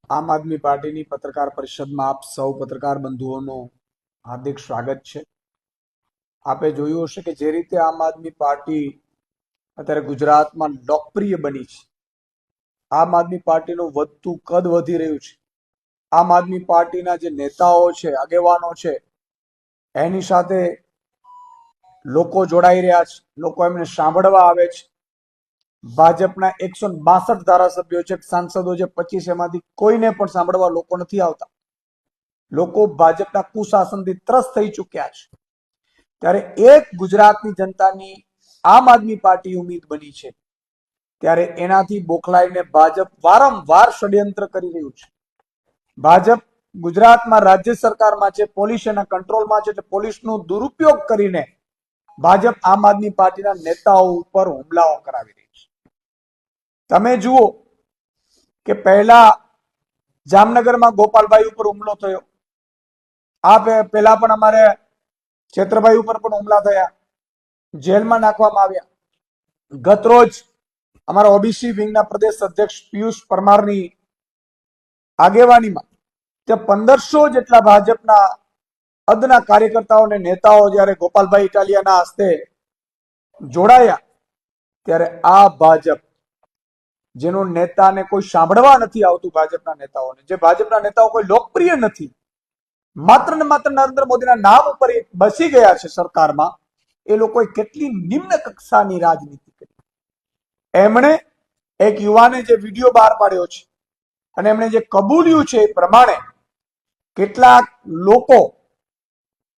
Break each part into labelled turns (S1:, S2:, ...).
S1: આમ આદમી પાર્ટીની પત્રકાર પરિષદમાં આપ સૌ પત્રકાર બંધુઓનું હાર્દિક સ્વાગત છે। આપે જોયું હશે કે જે રીતે આમ આદમી પાર્ટી અત્યારે ગુજરાતમાં લોકપ્રિય બની છે, આમ આદમી પાર્ટીનું વધતું કદ વધી રહ્યું છે, આમ આદમી પાર્ટીના જે નેતાઓ છે, આગેવાનો છે, એની સાથે લોકો જોડાઈ રહ્યા છે, લોકો એમને સાંભળવા આવે છે। ભાજપના 162 ધારાસભ્યો છે, સાંસદો છે, 25 એમાંથી કોઈને પણ સાંભળવા લોકો નથી આવતા। લોકો ભાજપના કુશાસનથી ત્રસ્ત થઈ ચૂક્યા છે। ત્યારે એક ગુજરાતની જનતાની આમ આદમી પાર્ટી ઉમ્મીદ બની છે, ત્યારે એનાથી બોખલાઈને ભાજપ વારંવાર ષડયંત્ર કરી રહ્યું છે। ભાજપ ગુજરાતમાં રાજ્ય સરકારમાં છે, પોલીસ એના કંટ્રોલમાં છે, એટલે પોલીસનો દુરુપયોગ કરીને ભાજપ આમ આદમી પાર્ટીના નેતાઓ ઉપર હુમલાઓ કરાવી રહી છે। તમે જુઓ કે પહેલા જામનગરમાં ગોપાલભાઈ ઉપર હુમલો થયો, આ પહેલા પણ અમારે છેત્રભાઈ ઉપર પણ હુમલા થયા, જેલમાં નાખવામાં આવ્યા। ગતરોજ અમારા ઓબીસી વિંગના પ્રદેશ અધ્યક્ષ પિયુષ પરમારની આગેવાનીમાં ત્યાં 1500 જેટલા ભાજપના અદના કાર્યકર્તાઓ અને નેતાઓ જ્યારે ગોપાલભાઈ ઇટાલિયાના હસ્તે જોડાયા, ત્યારે આ ભાજપ જેનો નેતાને કોઈ સાંભળવા નથી આવતું, ભાજપના નેતાઓને, જે ભાજપના નેતાઓ કોઈ લોકપ્રિય નથી, માત્ર ને માત્ર નરેન્દ્ર મોદીના નામ ઉપર બસી ગયા છે સરકારમાં, એ લોકોએ કેટલી નિમ્ન કક્ષાની રાજનીતિ કરી। એમણે એક યુવાને જે વિડીયો બહાર પાડ્યો છે અને એમણે જે કબૂલ્યું છે એ પ્રમાણે કેટલાક લોકો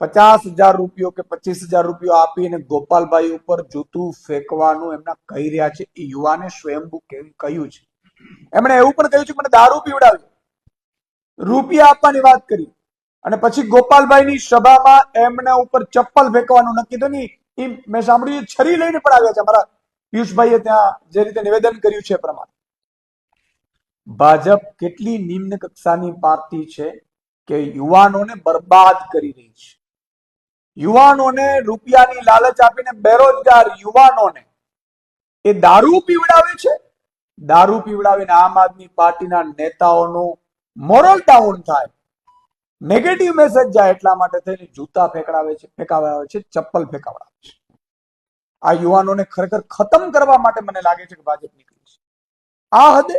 S1: 50,000 રૂપિયો કે 25,000 રૂપિયો આપીને ગોપાલભાઈ ઉપર જૂતું ફેંકવાનું એમના કહી રહ્યા છે। એ યુવાને સ્વયંભૂ કહ્યું છે, એમણે એવું પણ કહ્યું છે કે મને દારૂ પીવડાવ્યો, રૂપિયા આપવાની વાત કરી, અને પછી ગોપાલભાઈની સભામાં એમના ઉપર ચપ્પલ ફેંકવાનું નક્કી થયું। મેં સાંભળ્યું છરી લઈને પણ આવ્યા છે, અમારા પિયુષભાઈએ ત્યાં જે રીતે નિવેદન કર્યું છે એ પ્રમાણે। ભાજપ કેટલી નિમ્ન કક્ષાની પાર્ટી છે કે યુવાનોને બરબાદ કરી રહી છે। યુવાનોને રૂપિયાની લાલચ આપીને બેરોજગાર યુવાનોને એ દારૂ પીવડાવે છે। દારૂ પીવડાવીને આમ આદમી પાર્ટીના નેતાઓનું મોરલ ડાઉન થાય, નેગેટિવ મેસેજ જાય, એટલા માટે થઈને જૂતા ફેંકાવે છે, ચપ્પલ ફેંકાવડાવે છે। આ યુવાનોને ખરેખર ખતમ કરવા માટે મને લાગે છે કે ભાજપ નીકળી છે। આ હદે